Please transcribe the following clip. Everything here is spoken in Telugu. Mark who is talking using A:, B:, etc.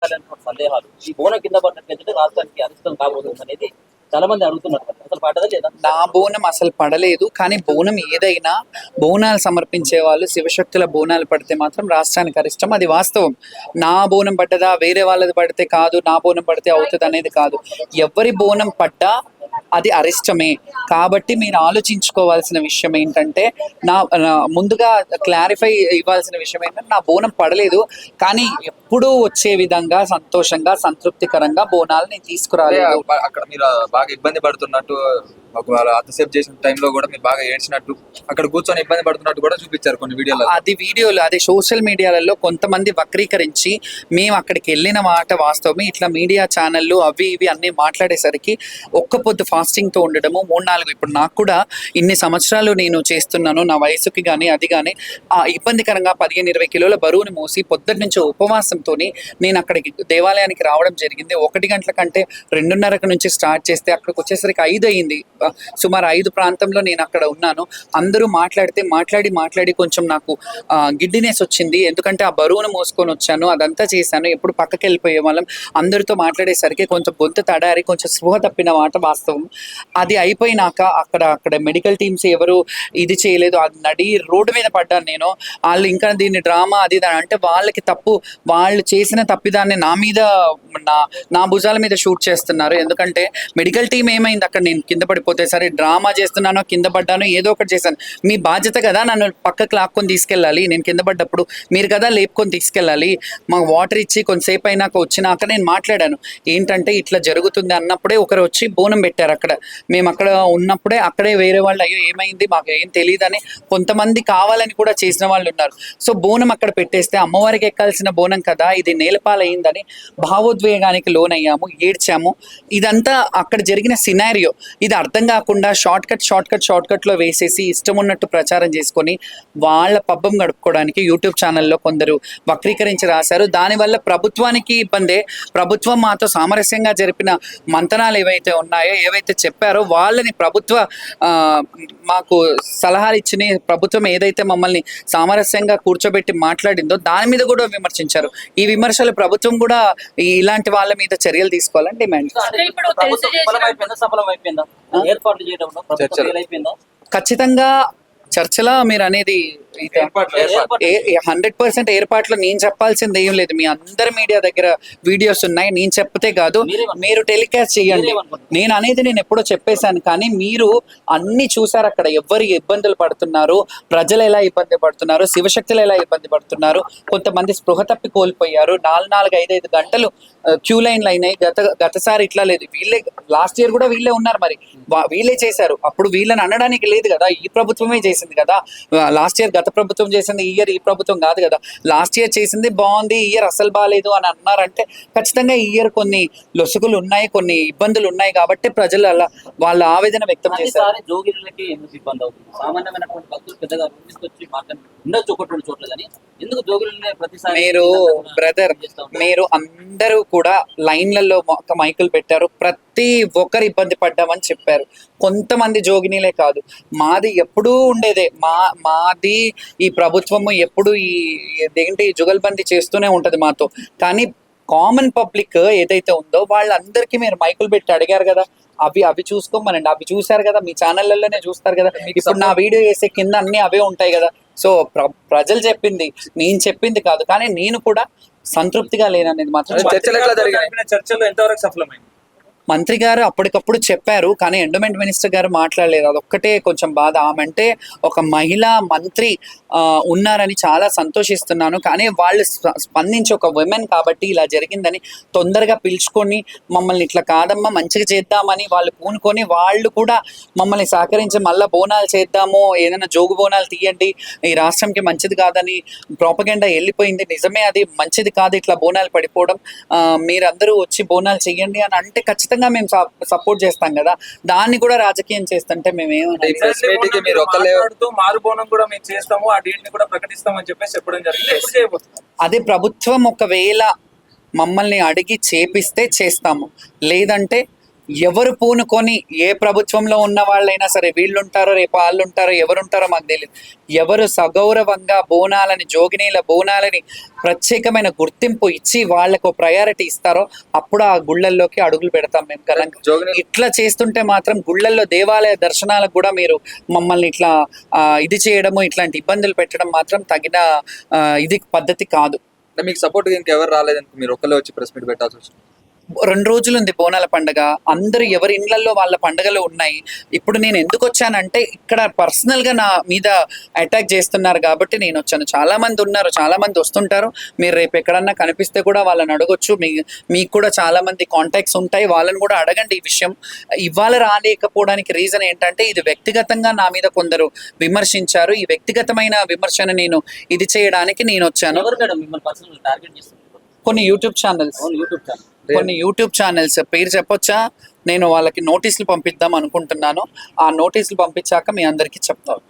A: పడాలనేటువంటి సందేహాలు, ఈ బోనం కింద పడినట్లయితే రాష్ట్రానికి అరిష్టం కాబోతుంది అనేది చాలా మంది అడుగుతున్నారు. అసలు పడదా లేదా?
B: నా బోనం అసలు పడలేదు. కానీ బోనం ఏదైనా బోనాలు సమర్పించే వాళ్ళు శివశక్తుల బోనాలు పడితే మాత్రం రాష్ట్రానికి అరిష్టం. అది వాస్తవం. నా బోనం పడ్డదా, వేరే వాళ్ళది పడితే కాదు, నా బోనం పడితే అవుతుంది అనేది కాదు. ఎవరి బోనం పడ్డా అది అరిష్టమే. కాబట్టి మీరు ఆలోచించుకోవాల్సిన విషయం ఏంటంటే, ముందుగా క్లారిఫై ఇవ్వాల్సిన విషయం ఏంటంటే, నా బోనం పడలేదు. కానీ ఎప్పుడూ వచ్చే విధంగా సంతోషంగా సంతృప్తికరంగా బోనాలు నేను తీసుకురాలేదు.
C: అక్కడ మీరు బాగా ఇబ్బంది పడుతున్నట్టు, ఒకవేళ అంతసేపు చేసిన టైంలో కూడా మీరు బాగా ఏడ్చినట్టు, అక్కడ కూర్చొని ఇబ్బంది పడుతున్నట్టు కూడా చూపించారు కొన్ని వీడియోలు.
B: అది సోషల్ మీడియాలలో కొంతమంది వక్రీకరించి మేము అక్కడికి వెళ్ళిన మాట వాస్తవమే, ఇట్లా మీడియా ఛానళ్ళు అవి ఇవి అన్నీ మాట్లాడేసరికి ఒక్క పొద్దు ఫాస్టింగ్తో ఉండడము 3-4 ఇప్పుడు నాకు కూడా ఇన్ని సంవత్సరాలు నేను చేస్తున్నాను, నా వయసుకి కానీ అది కానీ ఇబ్బందికరంగా 15-20 కిలోల బరువుని మోసి పొద్దుటి నుంచి ఉపవాసంతో నేను అక్కడికి దేవాలయానికి రావడం జరిగింది. 1 గంటల కంటే 2:30 నుంచి స్టార్ట్ చేస్తే అక్కడికి వచ్చేసరికి 5 అయింది. సుమారు 5 ప్రాంతంలో నేను అక్కడ ఉన్నాను. అందరూ మాట్లాడి కొంచెం నాకు గిడ్డినెస్ వచ్చింది. ఎందుకంటే ఆ బరువును మోసుకొని వచ్చాను, అదంతా చేశాను. ఎప్పుడు పక్కకి వెళ్ళిపోయే వాళ్ళం. అందరితో మాట్లాడేసరికి కొంచెం గొంతు తడారి కొంచెం స్పృహ తప్పిన మాట వాస్తవం. అది అయిపోయినాక అక్కడ మెడికల్ టీమ్స్ ఎవరు ఇది చేయలేదు. అది నడి రోడ్డు మీద పడ్డాను నేను. వాళ్ళు ఇంకా దీన్ని డ్రామా అది అంటే వాళ్ళకి తప్పు, వాళ్ళు చేసిన తప్పిదాన్ని నా మీద నా భుజాల మీద షూట్ చేస్తున్నారు. ఎందుకంటే మెడికల్ టీం ఏమైంది అక్కడ, నేను కింద పడిపోతే సరే డ్రామా చేస్తున్నానో కింద పడ్డానో ఏదో ఒకటి చేశాను. మీ బాధ్యత కదా నన్ను పక్కకు లాక్కొని తీసుకెళ్ళాలి. నేను కింద పడ్డప్పుడు మీరు కదా లేపుకొని తీసుకెళ్ళాలి. మాకు వాటర్ ఇచ్చి కొంతసేపు అయినాక వచ్చినాక నేను మాట్లాడాను. ఏంటంటే ఇట్లా జరుగుతుంది అన్నప్పుడే ఒకరు వచ్చి బోనం పెట్టారు అక్కడ. మేము అక్కడ ఉన్నప్పుడే అక్కడే వేరే వాళ్ళు అయ్యో ఏమైంది మాకు ఏం తెలియదని కొంతమంది కావాలని కూడా చేసిన వాళ్ళు ఉన్నారు. సో బోనం అక్కడ పెట్టేస్తే అమ్మవారికి ఎక్కాల్సిన బోనం కదా, ఇది నేలపాలయ్యిందని భావోద్వేగానికి లోనయ్యాము, ఏడ్చాము. ఇదంతా అక్కడ జరిగిన సినారియో. ఇది అర్థం కాకుండా షార్ట్ కట్లో వేసేసి ఇష్టం ఉన్నట్టు ప్రచారం చేసుకొని వాళ్ళ పబ్బం గడుపుకోవడానికి యూట్యూబ్ ఛానల్లో కొందరు వక్రీకరించి రాశారు. దానివల్ల ప్రభుత్వానికి ఇబ్బందే. ప్రభుత్వం మాతో సామరస్యంగా జరిపిన మంతనాలు ఏవైతే ఉన్నాయో, ఏవైతే చెప్పారో వాళ్ళని మాకు సలహాలు ఇచ్చిన ప్రభుత్వం ఏదైతే మమ్మల్ని సామరస్యంగా కూర్చోబెట్టి మాట్లాడిందో దాని మీద కూడా విమర్శించారు. ఈ విమర్శలు ప్రభుత్వం కూడా ఇలాంటి వాళ్ళ మీద చర్యలు తీసుకోవాలని డిమాండ్. ఖచ్చితంగా చర్చలా మీరు అనేది 100% ఏర్పాట్లు నేను చెప్పాల్సింది ఏం లేదు. మీ అందరి మీడియా దగ్గర వీడియోస్ ఉన్నాయి. నేను చెప్తే కాదు, మీరు టెలికాస్ట్ చేయండి. నేను అనేది నేను ఎప్పుడో చెప్పేశాను. కానీ మీరు అన్ని చూసారు అక్కడ ఎవరు ఇబ్బందులు పడుతున్నారు, ప్రజలు ఎలా ఇబ్బంది పడుతున్నారు, శివశక్తులు ఎలా ఇబ్బంది పడుతున్నారు. కొంతమంది స్పృహ తప్పి కోల్పోయారు. 4-5 గంటలు క్యూ లైన్లు అయినాయి. గతసారి ఇట్లా లేదు. వీళ్ళే లాస్ట్ ఇయర్ కూడా వీళ్ళే ఉన్నారు. మరి వీళ్ళే చేశారు. అప్పుడు వీళ్ళని అనడానికి లేదు కదా, ఈ ప్రభుత్వమే చేసింది కదా. లాస్ట్ ఇయర్ గత ప్రభుత్వం చేసింది, ఈ ఇయర్ ఈ ప్రభుత్వం కాదు కదా. లాస్ట్ ఇయర్ చేసింది బాగుంది, ఈ ఇయర్ అసలు బాగాలేదు అని అన్నారంటే ఖచ్చితంగా ఈ ఇయర్ కొన్ని లొసుగులు ఉన్నాయి, కొన్ని ఇబ్బందులు ఉన్నాయి. కాబట్టి ప్రజలు అలా వాళ్ళ ఆవేదన వ్యక్తం చేశారు.
A: జోగిరులకి ఎందుకు ఇబ్బంది అవుతుంది? సామాన్యమైనటువంటి భక్తులు పెద్దగా తీసుకొచ్చి ఉండొచ్చు ఒకటి 2 చోట్ల, కానీ ఎందుకు జోగిరులనే ప్రతిసారి?
B: మీరు అందరూ కూడా లైన్లలో మైకులు పెట్టారు. ప్రతి ఒక్కరు ఇబ్బంది పడ్డామని చెప్పారు. కొంతమంది జోగినీలే కాదు, మాది ఎప్పుడూ ఉండేదే. మాది ఈ ప్రభుత్వము ఎప్పుడు ఏంటి జుగల్బందీ చేస్తూనే ఉంటది మాతో. కానీ కామన్ పబ్లిక్ ఏదైతే ఉందో వాళ్ళందరికీ మీరు మైకులు పెట్టి అడిగారు కదా, అవి చూసుకోమనండి. అవి చూసారు కదా, మీ ఛానళ్ళలోనే చూస్తారు కదా. ఇప్పుడు నా వీడియో వేసే కింద అన్ని అవే ఉంటాయి కదా. సో ప్రజలు చెప్పింది నేను చెప్పింది కాదు. కానీ నేను కూడా సంతృప్తిగా లేననేది మాత్రం.
C: చర్చలు ఎంతవరకు సఫలమైంది?
B: మంత్రి గారు అప్పటికప్పుడు చెప్పారు, కానీ ఎండోమెంట్ మినిస్టర్ గారు మాట్లాడలేదు. అదొక్కటే కొంచెం బాధ. ఆమె అంటే ఒక మహిళా మంత్రి ఉన్నారని చాలా సంతోషిస్తున్నాను. కానీ వాళ్ళు స్పందించి ఒక విమెన్ కాబట్టి ఇలా జరిగిందని తొందరగా పిలుచుకొని మమ్మల్ని ఇట్లా కాదమ్మా మంచిగా చేద్దామని వాళ్ళు పూనుకొని వాళ్ళు కూడా మమ్మల్ని సహకరించి మళ్ళీ బోనాలు చేద్దాము, ఏదైనా జోగు బోనాలు తీయండి, ఈ రాష్ట్రంకి మంచిది కాదని ప్రోపగెండా వెళ్ళిపోయింది. నిజమే, అది మంచిది కాదు ఇట్లా బోనాలు పడిపోవడం. మీరందరూ వచ్చి బోనాలు చెయ్యండి అని అంటే ఖచ్చితంగా మేము సపోర్ట్ చేస్తాం కదా. దాన్ని కూడా రాజకీయం చేస్తుంటే మేమేమన్నా
C: మారుబోనం కూడా మేము చేస్తాము, ఆ డేట్ ని కూడా ప్రకటిస్తామని చెప్పేసి చెప్పడం జరిగింది.
B: అదే ప్రభుత్వం ఒకవేళ మమ్మల్ని అడిగి చేపిస్తే చేస్తాము, లేదంటే ఎవరు పూనుకొని ఏ ప్రభుత్వంలో ఉన్న వాళ్ళైనా సరే, వీళ్ళు ఉంటారో రేపు వాళ్ళు ఉంటారో ఎవరుంటారో మాకు తెలియదు, ఎవరు సగౌరవంగా బోనాలని, జోగినీల బోనాలని ప్రత్యేకమైన గుర్తింపు ఇచ్చి వాళ్ళకు ప్రయారిటీ ఇస్తారో అప్పుడు ఆ గుళ్ళల్లోకి అడుగులు పెడతాం మేము ఘనంగా.
C: జోగిని
B: ఇట్లా చేస్తుంటే మాత్రం గుళ్ళల్లో దేవాలయ దర్శనాలకు కూడా మీరు మమ్మల్ని ఇట్లా ఇది చేయడము, ఇట్లాంటి ఇబ్బందులు పెట్టడం మాత్రం తగిన ఇది పద్ధతి కాదు.
C: అంటే మీకు సపోర్ట్ ఇంకెవరు రాలేదని మీరు ఒక్కలే వచ్చి ప్రెస్ మీట్ పెట్టాల్సి వచ్చింది.
B: 2 రోజులు ఉంది బోనాల పండుగ. అందరూ ఎవరి ఇళ్లలో వాళ్ళ పండుగలు ఉన్నాయి. ఇప్పుడు నేను ఎందుకు వచ్చానంటే ఇక్కడ పర్సనల్ గా నా మీద అటాక్ చేస్తున్నారు కాబట్టి నేను వచ్చాను. చాలా మంది ఉన్నారు, చాలా మంది వస్తుంటారు. మీరు రేపు ఎక్కడన్నా కనిపిస్తే కూడా వాళ్ళని అడగొచ్చు. మీకు కూడా చాలా మంది కాంటాక్ట్స్ ఉంటాయి, వాళ్ళని కూడా అడగండి ఈ విషయం. ఇవాళ రాలేకపోవడానికి రీజన్ ఏంటంటే ఇది వ్యక్తిగతంగా నా మీద కొందరు విమర్శించారు. ఈ వ్యక్తిగతమైన విమర్శను నేను ఇది చేయడానికి నేను వచ్చాను.
A: ఎవరు మేడం మిమ్మల్ని పర్సనల్ టార్గెట్ చేస్తున్నారు?
B: కొన్ని యూట్యూబ్ ఛానల్స్ పేరు చెప్పొచ్చా? నేను వాళ్ళకి నోటీసులు పంపిద్దాం అనుకుంటున్నాను. ఆ నోటీసులు పంపించాక మీ అందరికీ చెప్తాను.